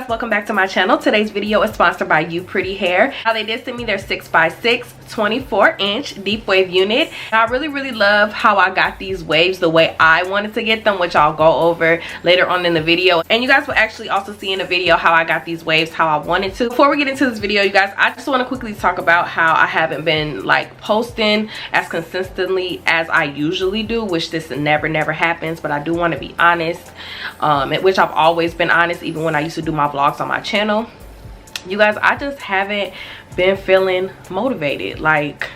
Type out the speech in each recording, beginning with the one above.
guys, welcome back to my channel. Today's video is sponsored by UPRETTY. Now they did send me their 6x6 24-inch deep wave unit. I really love how I got these waves the way I wanted to get them, which I'll go over later on in the video. And you guys will actually also see in the video how I got these waves how I wanted to. Before we get into this video, you guys, I just want to quickly talk about how I haven't been like posting as consistently as I usually do, which this never happens, but I do want to be honest, which I've always been honest even when I used to do my vlogs on my channel. You guys, I just haven't been feeling motivated like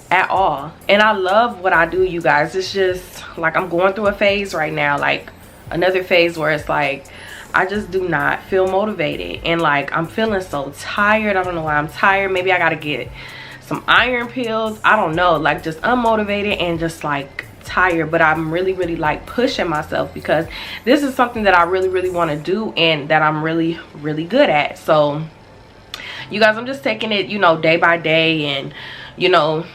at all, and I love what I do, you guys. It's just like I'm going through a phase right now, like another phase where it's like I just do not feel motivated, and like I'm feeling so tired. I don't know why I'm tired. Maybe I gotta get some iron pills, I don't know, like just unmotivated and just like tired. But I'm really like pushing myself because this is something that I really want to do and that I'm really good at. So you guys, I'm just taking it, you know, day by day, and you know,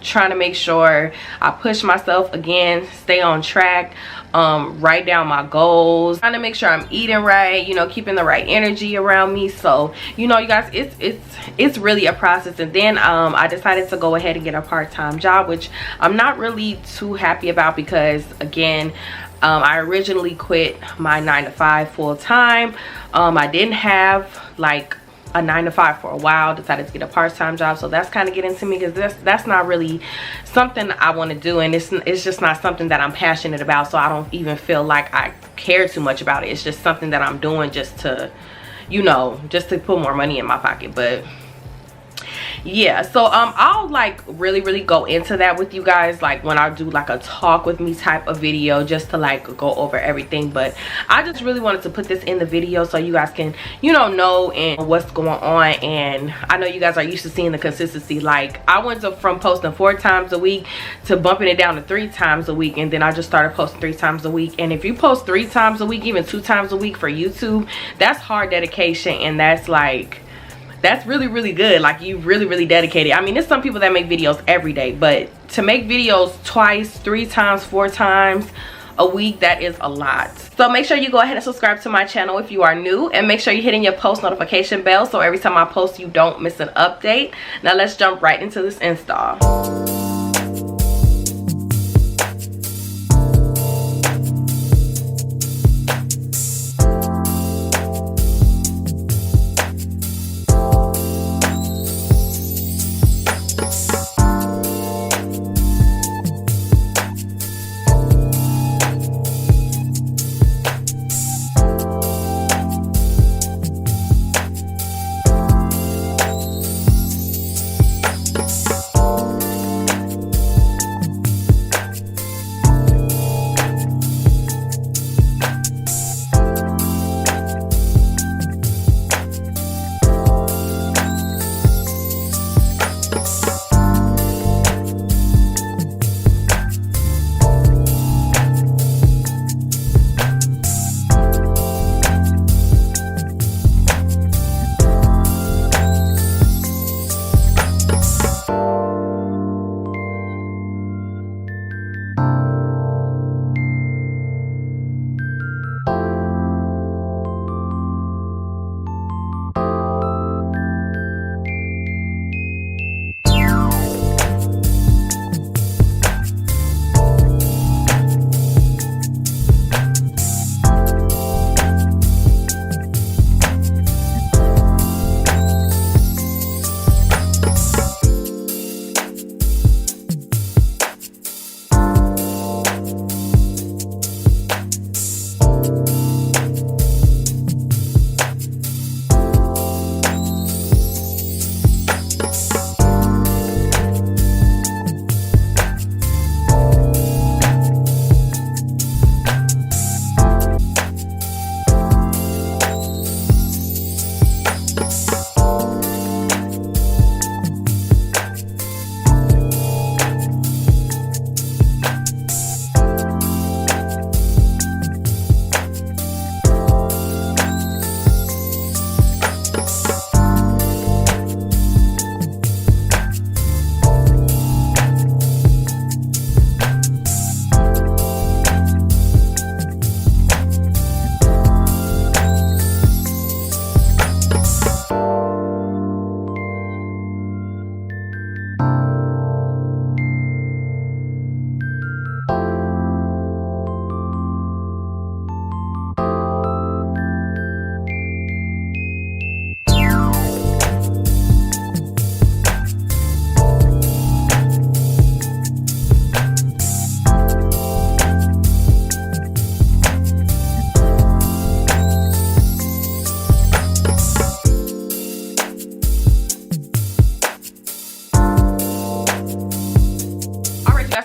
trying to make sure I push myself again, stay on track, write down my goals, trying to make sure I'm eating right, you know, keeping the right energy around me. So you know, you guys, it's really a process. And then I decided to go ahead and get a part-time job, which I'm not really too happy about because again, I originally quit my 9-to-5 full-time. I didn't have like a 9-to-5 for a while, decided to get a part-time job. So that's kind of getting to me because that's not really something I want to do, and it's just not something that I'm passionate about. So I don't even feel like I care too much about it. It's just something that I'm doing just to, you know, just to put more money in my pocket. But yeah, so I'll like really go into that with you guys, like when I do like a talk with me type of video, just to like go over everything. But I just really wanted to put this in the video so you guys can, you know and what's going on. And I know you guys are used to seeing the consistency. Like I went from posting 4 times a week to bumping it down to 3 times a week, and then I just started posting 3 times a week. And if you post 3 times a week, even 2 times a week for YouTube, that's hard dedication, and that's like, that's really good. Like you really dedicated. I mean, there's some people that make videos every day, but to make videos twice, 3 times, 4 times a week, that is a lot. So make sure you go ahead and subscribe to my channel if you are new, and make sure you're hitting your post notification bell so every time I post you don't miss an update. Now let's jump right into this install.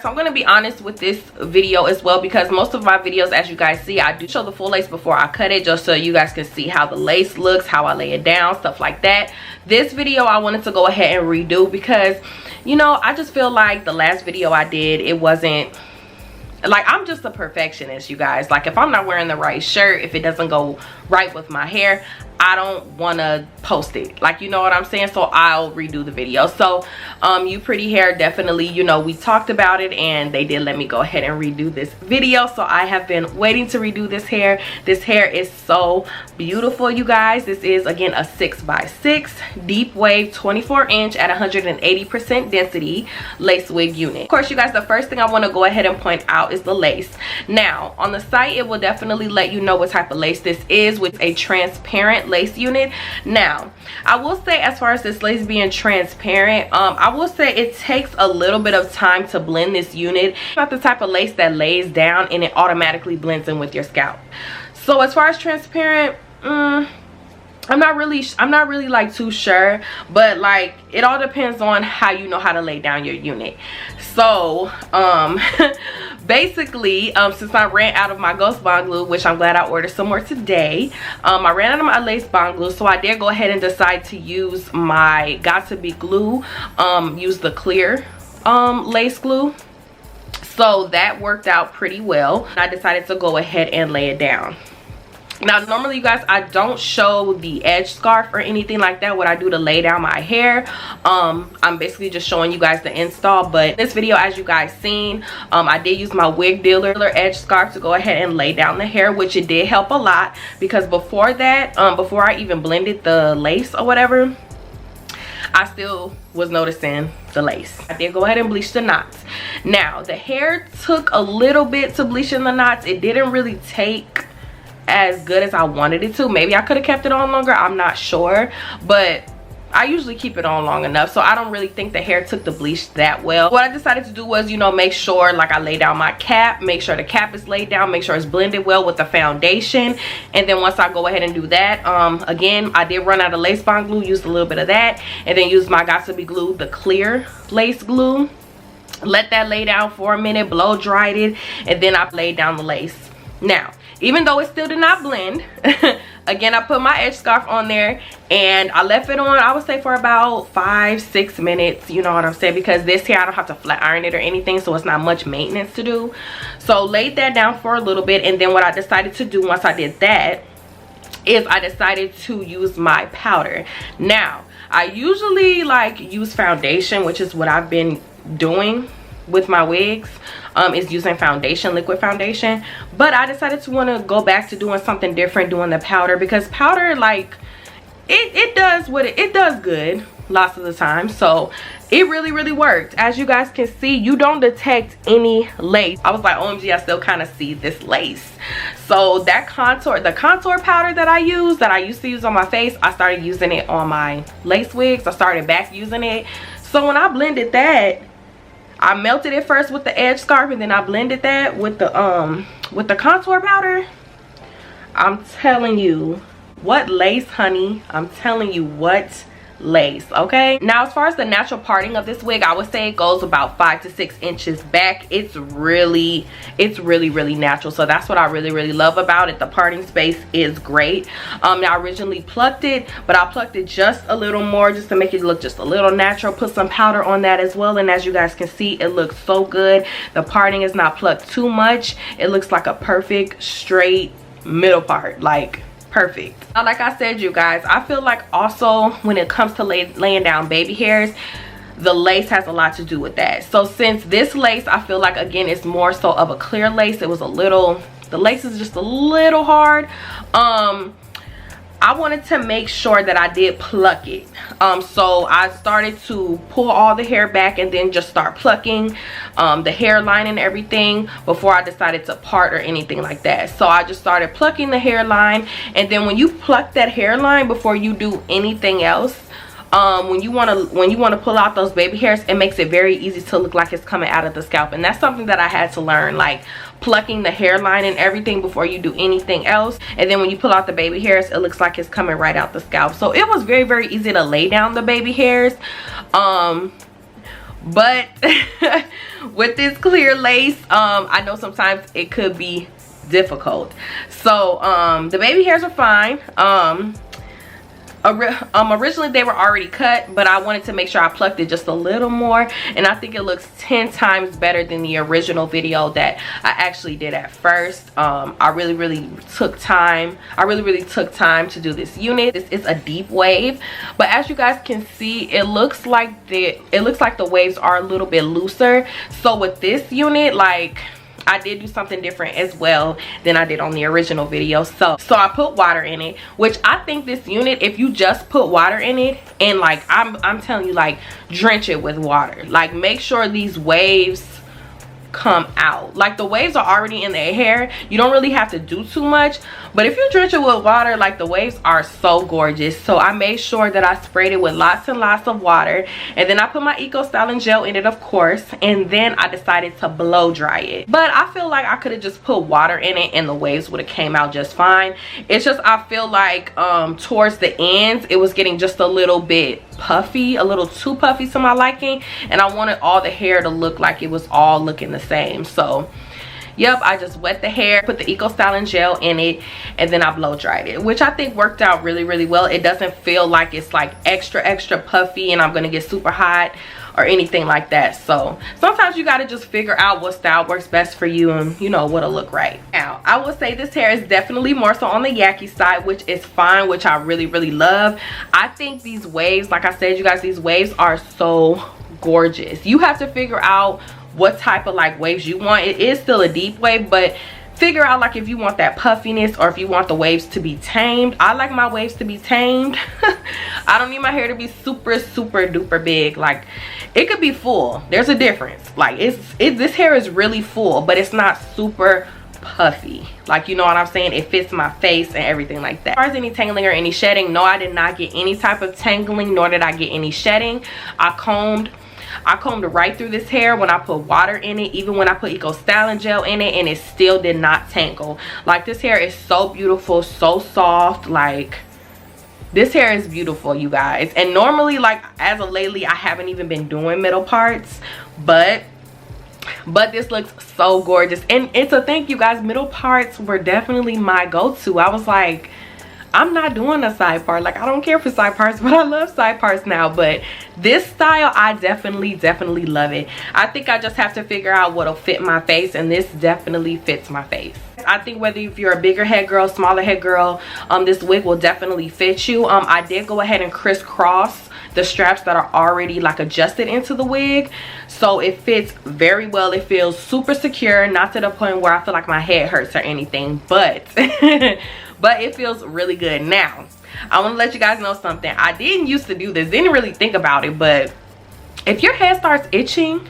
guys, so I'm going to be honest with this video as well, because most of my videos, as you guys see, I do show the full lace before I cut it, just so you guys can see how the lace looks, how I lay it down, stuff like that. This video I wanted to go ahead and redo because, you know, I just feel like the last video I did, it wasn't, like, I'm just a perfectionist, you guys. Like, if I'm not wearing the right shirt, if it doesn't go right with my hair, I don't want to post it, like, you know what I'm saying? So I'll redo the video. So UPRETTY definitely, you know, we talked about it and they did let me go ahead and redo this video. So I have been waiting to redo this hair. This hair is so beautiful, you guys. This is, again, a 6x6 deep wave 24-inch at 180% density lace wig unit. Of course, you guys, the first thing I want to go ahead and point out is the lace. Now on the site, it will definitely let you know what type of lace this is, with a transparent lace unit. Now I will say, as far as this lace being transparent, I will say it takes a little bit of time to blend this unit. It's not the type of lace that lays down and it automatically blends in with your scalp. So as far as transparent, I'm not really like too sure, but like it all depends on how you know how to lay down your unit. So basically, since I ran out of my ghost bond glue, which I'm glad I ordered some more today, I ran out of my lace bond glue, so I did go ahead and decide to use my Got To Be glue, use the clear lace glue. So that worked out pretty well. I decided to go ahead and lay it down. Now normally, you guys, I don't show the edge scarf or anything like that, what I do to lay down my hair. I'm basically just showing you guys the install, but this video, as you guys seen, I did use my wig dealer edge scarf to go ahead and lay down the hair, which it did help a lot, because before that, before I even blended the lace or whatever, I still was noticing the lace. I did go ahead and bleach the knots. Now the hair took a little bit to bleach in the knots. It didn't really take as good as I wanted it to. Maybe I could have kept it on longer, I'm not sure, but I usually keep it on long enough, so I don't really think the hair took the bleach that well. What I decided to do was, you know, make sure, like, I lay down my cap, make sure the cap is laid down, make sure it's blended well with the foundation. And then once I go ahead and do that, again, I did run out of lace bond glue, used a little bit of that, and then used my Got To Be glue, the clear lace glue. Let that lay down for a minute, blow dried it, and then I laid down the lace. Now, even though it still did not blend, again, I put my edge scarf on there and I left it on, I would say, for about 5-6 minutes, you know what I'm saying, because this hair I don't have to flat iron it or anything, so it's not much maintenance to do. So laid that down for a little bit, and then what I decided to do once I did that is I decided to use my powder. Now I usually like use foundation, which is what I've been doing with my wigs, is using foundation, liquid foundation, but I decided to want to go back to doing something different, doing the powder, because powder, like, it does what it does good lots of the time. So it really worked. As you guys can see, you don't detect any lace. I was like, OMG, I still kind of see this lace. So that the contour powder that I used to use on my face, I started using it on my lace wigs. I started back using it. So when I blended that, I melted it first with the edge scarf, and then I blended that with the contour powder. I'm telling you, what lace, honey. I'm telling you, what lace. Okay, now as far as the natural parting of this wig, I would say it goes about 5 to 6 inches back. It's really natural, so that's what I really love about it. The parting space is great. Now I originally plucked it, but I plucked it just a little more just to make it look just a little natural. Put some powder on that as well, and as you guys can see, it looks so good. The parting is not plucked too much. It looks like a perfect straight middle part, like perfect. Now, like I said, you guys, I feel like also when it comes to laying down baby hairs, the lace has a lot to do with that. So since this lace, I feel like, again, it's more so of a clear lace, it was a little, the lace is just a little hard. I wanted to make sure that I did pluck it. So I started to pull all the hair back and then just start plucking the hairline and everything before I decided to part or anything like that. So I just started plucking the hairline, and then when you pluck that hairline before you do anything else, when you want to pull out those baby hairs, it makes it very easy to look like it's coming out of the scalp. And that's something that I had to learn, like plucking the hairline and everything before you do anything else. And then when you pull out the baby hairs, it looks like it's coming right out the scalp. So it was very easy to lay down the baby hairs. but with this clear lace, I know sometimes it could be difficult. So the baby hairs are fine. Originally they were already cut, but I wanted to make sure I plucked it just a little more, and I think it looks 10 times better than the original video that I actually did at first. I really took time to do this unit. This is a deep wave, but as you guys can see, it looks like the waves are a little bit looser. So with this unit, like, I did do something different as well than I did on the original video. So I put water in it, which I think this unit, if you just put water in it and, like, I'm telling you, like, drench it with water. Like, make sure these waves come out. Like, the waves are already in their hair. You don't really have to do too much, but if you drench it with water, like, the waves are so gorgeous. So I made sure that I sprayed it with lots and lots of water, and then I put my Eco Styling gel in it, of course, and then I decided to blow dry it. But I feel like I could have just put water in it and the waves would have came out just fine. It's just, I feel like towards the ends it was getting just a little bit puffy, a little too puffy to my liking, and I wanted all the hair to look like it was all looking the same. So yep, I just wet the hair, put the Eco Styling gel in it, and then I blow dried it, which I think worked out really well. It doesn't feel like it's like extra puffy and I'm gonna get super hot or anything like that. So sometimes you got to just figure out what style works best for you, and you know what'll look right. Now I will say this hair is definitely more so on the yucky side, which is fine, which I really love. I think these waves, like I said, you guys, these waves are so gorgeous. You have to figure out what type of, like, waves you want. It is still a deep wave, but figure out, like, if you want that puffiness or if you want the waves to be tamed. I like my waves to be tamed. I don't need my hair to be super duper big. Like, it could be full. There's a difference. Like, this hair is really full, but it's not super puffy. Like, you know what I'm saying? It fits my face and everything like that. As far as any tangling or any shedding, no, I did not get any type of tangling, nor did I get any shedding. I combed right through this hair when I put water in it, even when I put Eco Styling gel in it, and it still did not tangle. Like, this hair is so beautiful, so soft. Like, this hair is beautiful, you guys. And normally, like, as of lately, I haven't even been doing middle parts, but this looks so gorgeous. And it's a thing, you guys, middle parts were definitely my go-to. I was like, I'm not doing a side part. Like, I don't care for side parts, but I love side parts now. But this style, I definitely love it. I think I just have to figure out what'll fit my face, and this definitely fits my face. I think whether if you're a bigger head girl, smaller head girl, this wig will definitely fit you. I did go ahead and crisscross the straps that are already, like, adjusted into the wig, so it fits very well. It feels super secure, not to the point where I feel like my head hurts or anything, but but it feels really good. Now I want to let you guys know something. I didn't used to do this, didn't really think about it, but if your hair starts itching,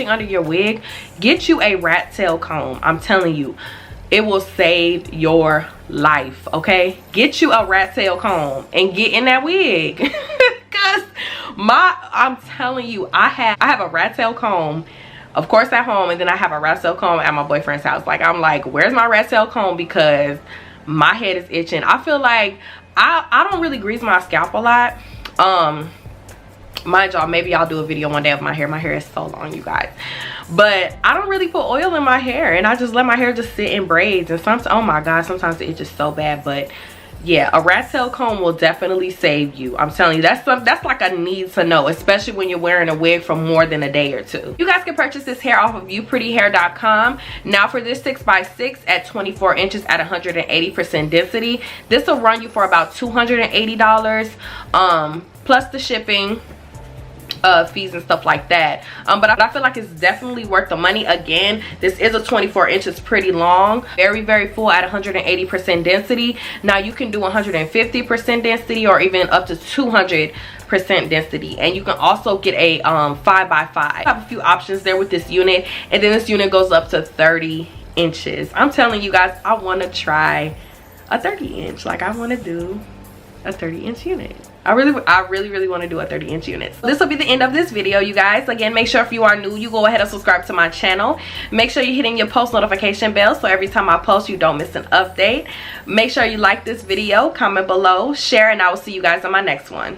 under your wig, get you a rat tail comb. I'm telling you, it will save your life. Okay, get you a rat tail comb and get in that wig. Because I'm telling you, I have a rat tail comb, of course, at home, and then I have a rat tail comb at my boyfriend's house. Like, I'm like, where's my rat tail comb? Because my head is itching. I feel like I don't really grease my scalp a lot. Mind y'all, maybe I'll do a video one day of my hair. My hair is so long, you guys, but I don't really put oil in my hair, and I just let my hair just sit in braids. And sometimes, oh my god, sometimes it itches so bad. But yeah, a rat tail comb will definitely save you. I'm telling you, that's like a need to know, especially when you're wearing a wig for more than a day or two. You guys can purchase this hair off of UPRETTYHair.com. Now for this 6x6 at 24 inches at 180% density, this will run you for about $280 plus the shipping fees and stuff like that. But I feel like it's definitely worth the money. Again, this is a 24 inches, pretty long, very full at 180% density. Now you can do 150% density or even up to 200% density, and you can also get a 5x5. I have a few options there with this unit, and then this unit goes up to 30 inches. I'm telling you guys, I want to try a 30 inch. Like, I want to do a 30-inch unit. I really want to do a 30-inch unit. This will be the end of this video, you guys. Again, make sure if you are new, you go ahead and subscribe to my channel. Make sure you're hitting your post notification bell so every time I post, you don't miss an update. Make sure you like this video, comment below, share, and I will see you guys on my next one.